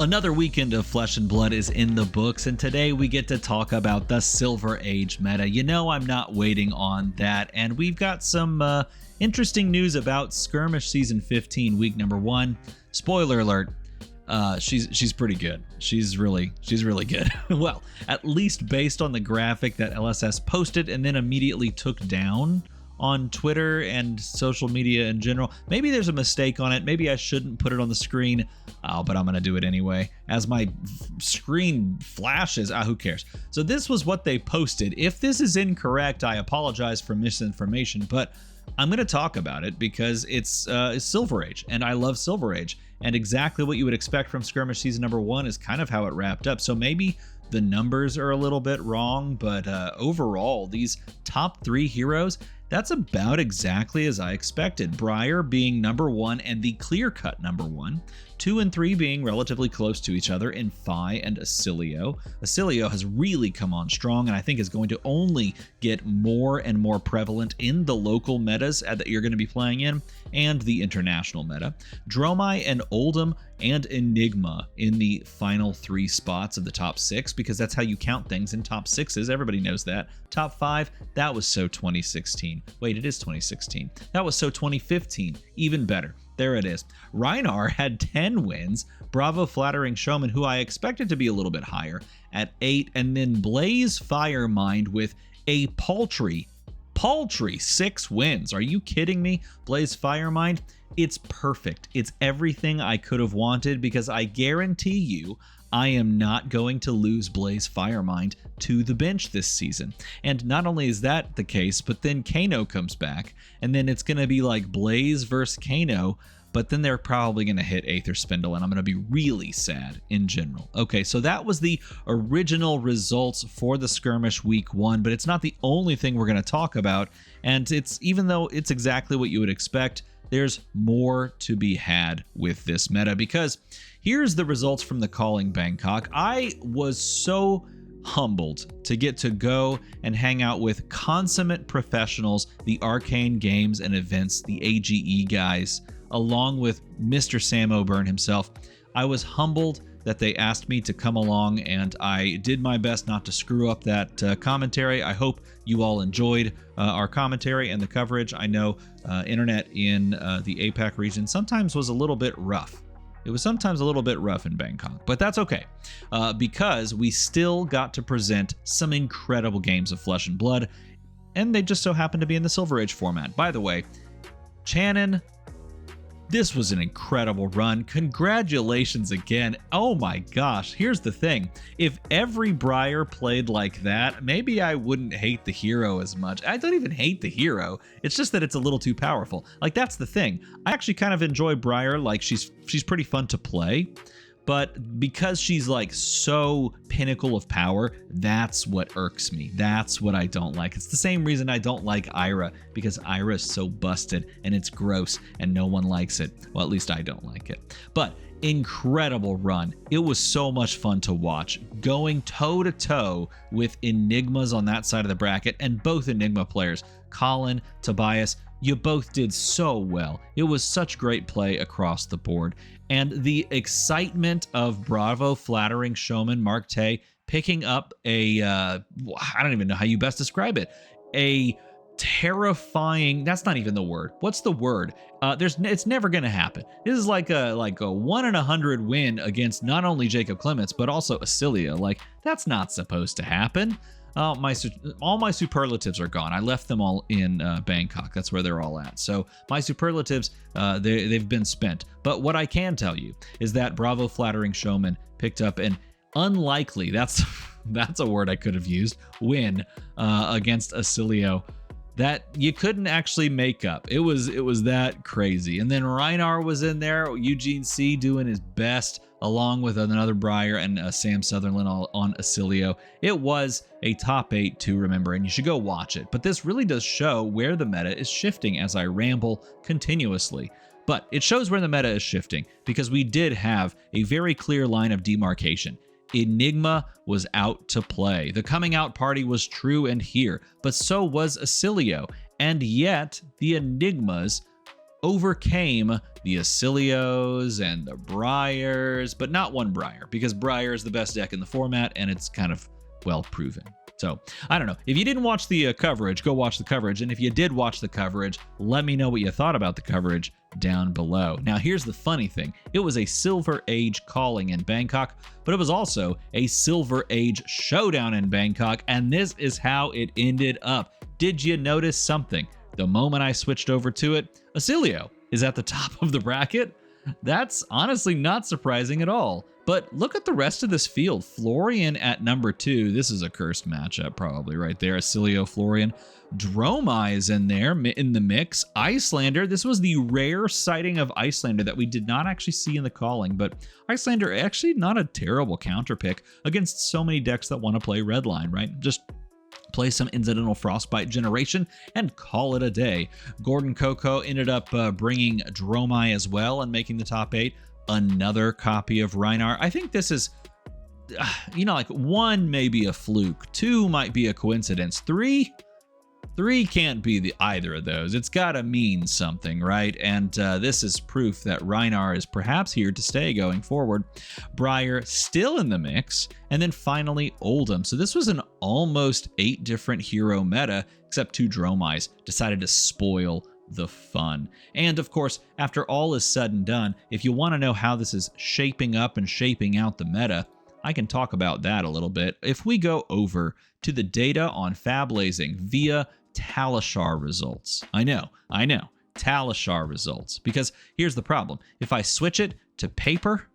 Another weekend of Flesh and Blood is in the books, and today we get to talk about the Silver Age meta. You know I'm not waiting on that, and we've got some interesting news about Skirmish Season 15, week number 1. Spoiler alert, she's pretty good. She's really good. Well, at least based on the graphic that LSS posted and then immediately took down on Twitter and social media in general. Maybe there's a mistake on it. Maybe I shouldn't put it on the screen. Oh, but I'm going to do it anyway. As my screen flashes, who cares? So this was what they posted. If this is incorrect, I apologize for misinformation, but I'm going to talk about it because it's Silver Age, and I love Silver Age. And exactly what you would expect from Skirmish Season number 1 is kind of how it wrapped up. So maybe the numbers are a little bit wrong, but overall, these top 3 heroes, that's about exactly as I expected. Briar being number 1 and the clear-cut number 1. 2 and 3 being relatively close to each other in Phi and Acilio. Acilio has really come on strong and I think is going to only get more and more prevalent in the local metas that you're going to be playing in and the international meta. Dromai and Oldhim and Enigma in the final 3 spots of the top 6, because that's how you count things in top 6s. Everybody knows that. Top 5, that was so 2016. Wait, it is 2016. That was so 2015. Even better. There it is. Reinar had 10 wins. Bravo Flattering Showman, who I expected to be a little bit higher, at 8. And then Blaze Firemind with a paltry 6 wins. Are you kidding me? Blaze Firemind, it's perfect. It's everything I could have wanted, because I guarantee you I am not going to lose Blaze Firemind to the bench this season. And not only is that the case, but then Kano comes back, and then it's going to be like Blaze versus Kano, but then they're probably going to hit Aether Spindle, and I'm going to be really sad in general. Okay, so that was the original results for the Skirmish Week 1, but it's not the only thing we're going to talk about, and even though it's exactly what you would expect, there's more to be had with this meta, because here's the results from the Calling Bangkok. I was so humbled to get to go and hang out with consummate professionals, the Arcane Games and Events, the AGE guys, along with Mr. Sam O'Byrne himself. I was humbled that they asked me to come along, and I did my best not to screw up that commentary. I hope you all enjoyed our commentary and the coverage. I know internet in the APAC region sometimes was a little bit rough. It was sometimes a little bit rough in Bangkok, but that's okay, because we still got to present some incredible games of Flesh and Blood, and they just so happened to be in the Silver Age format. By the way, Channon, this was an incredible run. Congratulations again. Oh my gosh, here's the thing. If every Briar played like that, maybe I wouldn't hate the hero as much. I don't even hate the hero. It's just that it's a little too powerful. Like, that's the thing. I actually kind of enjoy Briar. Like, she's pretty fun to play. But because she's like so pinnacle of power, that's what irks me. That's what I don't like. It's the same reason I don't like Ira, because Ira is so busted and it's gross and no one likes it. Well, at least I don't like it. But incredible run. It was so much fun to watch, going toe to toe with Enigmas on that side of the bracket, and both Enigma players, Colin, Tobias, you both did so well. It was such great play across the board. And the excitement of Bravo Flattering Showman Mark Tay picking up I don't even know how you best describe it, a terrifying, that's not even the word. What's the word? It's never going to happen. This is like a 1 in 100 win against not only Jacob Clements, but also Acilio. Like, that's not supposed to happen. All my superlatives are gone. I left them all in Bangkok. That's where they're all at. So my superlatives, they've been spent. But what I can tell you is that Bravo Flattering Showman picked up an unlikely, that's a word I could have used, win against Acilio that you couldn't actually make up. It was that crazy. And then Reinar was in there, Eugene C doing his best, along with another Briar and Sam Sutherland on Acilio. It was a top 8 to remember, and you should go watch it. But this really does show where the meta is shifting as I ramble continuously. But it shows where the meta is shifting, because we did have a very clear line of demarcation. Enigma was out to play. The coming out party was true and here, but so was Acilio. And yet, the Enigmas overcame the Asilios and the Briars, but not one Briar, because Briar is the best deck in the format and it's kind of well proven. So I don't know. If you didn't watch the coverage, go watch the coverage. And if you did watch the coverage, let me know what you thought about the coverage down below. Now, here's the funny thing. It was a Silver Age calling in Bangkok, but it was also a Silver Age showdown in Bangkok. And this is how it ended up. Did you notice something? The moment I switched over to it, Asilio is at the top of the bracket. That's honestly not surprising at all. But look at the rest of this field. Florian at number 2. This is a cursed matchup probably right there. Asilio, Florian. Dromai is in there in the mix. Icelander. This was the rare sighting of Icelander that we did not actually see in the calling. But Icelander actually not a terrible counter pick against so many decks that want to play Redline, right? Just play some incidental Frostbite generation and call it a day. Gordon Coco ended up bringing Dromai as well and making the top 8. Another copy of Reinar. I think this is, like 1 may be a fluke, 2 might be a coincidence, 3 can't be either of those. It's got to mean something, right? And this is proof that Reinar is perhaps here to stay going forward. Briar still in the mix, and then finally Oldham. So this was an almost 8 different hero meta, except 2 Dromais decided to spoil the fun. And of course, after all is said and done, if you want to know how this is shaping up and shaping out the meta, I can talk about that a little bit. If we go over to the data on Fablazing via Talishar results. I know, Talishar results. Because here's the problem. If I switch it to paper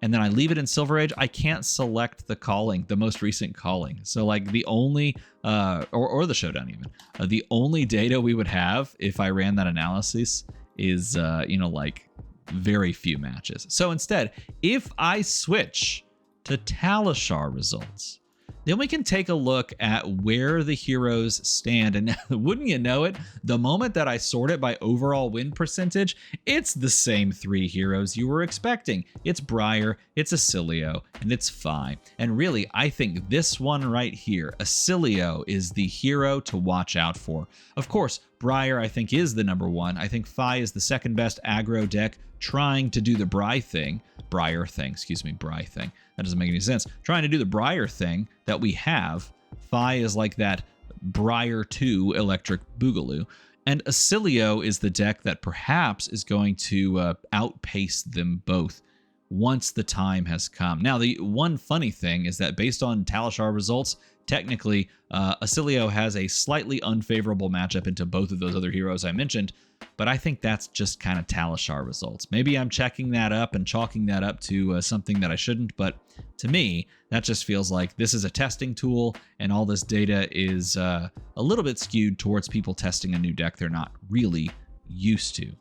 and then I leave it in Silver Age, I can't select the calling, the most recent calling. So like the only, or the showdown even, the only data we would have if I ran that analysis is, like very few matches. So instead, if I switch to Talishar results, then we can take a look at where the heroes stand. And wouldn't you know it, the moment that I sort it by overall win percentage, it's the same 3 heroes you were expecting. It's Briar, it's Asilio, and it's Fi. And really, I think this one right here, Asilio, is the hero to watch out for. Of course, Briar, I think, is the number 1. I think Fi is the second best aggro deck trying to do the Briar thing. That doesn't make any sense. Trying to do the Briar thing that we have. Fi is like that Briar 2 Electric Boogaloo. And Asilio is the deck that perhaps is going to outpace them both once the time has come. Now, the one funny thing is that based on Talishar results, technically, Asilio has a slightly unfavorable matchup into both of those other heroes I mentioned, but I think that's just kind of Talishar results. Maybe I'm checking that up and chalking that up to something that I shouldn't, but to me, that just feels like this is a testing tool, and all this data is a little bit skewed towards people testing a new deck they're not really used to.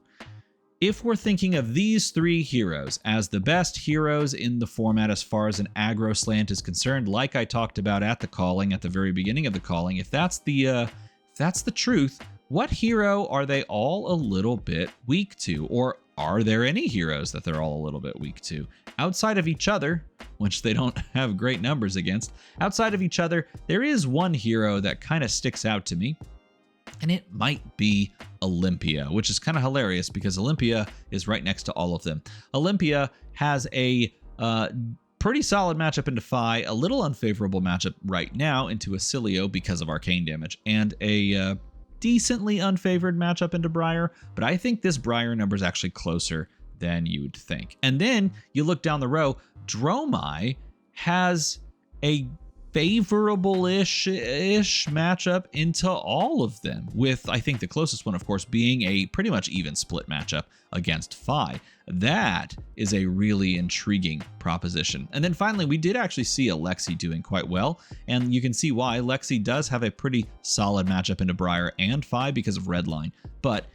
If we're thinking of these 3 heroes as the best heroes in the format as far as an aggro slant is concerned, like I talked about at the calling, at the very beginning of the calling, if that's the truth, what hero are they all a little bit weak to? Or are there any heroes that they're all a little bit weak to? Outside of each other, which they don't have great numbers against, outside of each other, there is one hero that kind of sticks out to me, and it might be Olympia, which is kind of hilarious because Olympia is right next to all of them. Olympia has a pretty solid matchup into Fi, a little unfavorable matchup right now into Asilio because of arcane damage, and a decently unfavored matchup into Briar, but I think this Briar number is actually closer than you would think. And then you look down the row, Dromai has a favorable-ish matchup into all of them, with I think the closest one, of course, being a pretty much even split matchup against Fi. That is a really intriguing proposition. And then finally, we did actually see Alexi doing quite well, and you can see why. Lexi does have a pretty solid matchup into Briar and Fi because of Redline, but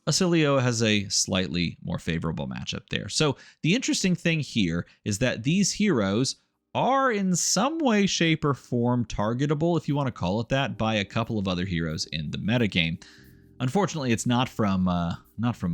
Asilio has a slightly more favorable matchup there. So the interesting thing here is that these heroes are in some way, shape, or form targetable, if you want to call it that, by a couple of other heroes in the metagame. Unfortunately, it's not from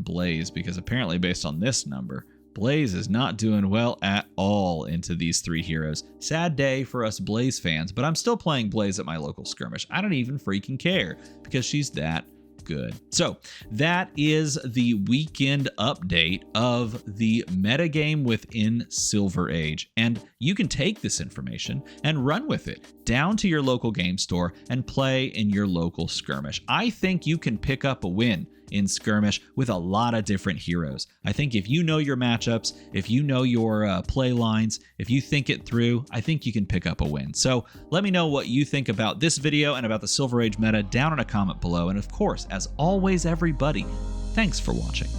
Blaze, because apparently based on this number, Blaze is not doing well at all into these 3 heroes. Sad day for us Blaze fans, but I'm still playing Blaze at my local skirmish. I don't even freaking care, because she's that good. So that is the weekend update of the metagame within Silver Age. And you can take this information and run with it down to your local game store and play in your local skirmish. I think you can pick up a win in Skirmish with a lot of different heroes. I think if you know your matchups, if you know your play lines, if you think it through, I think you can pick up a win. So let me know what you think about this video and about the Silver Age meta down in a comment below. And of course, as always, everybody, thanks for watching.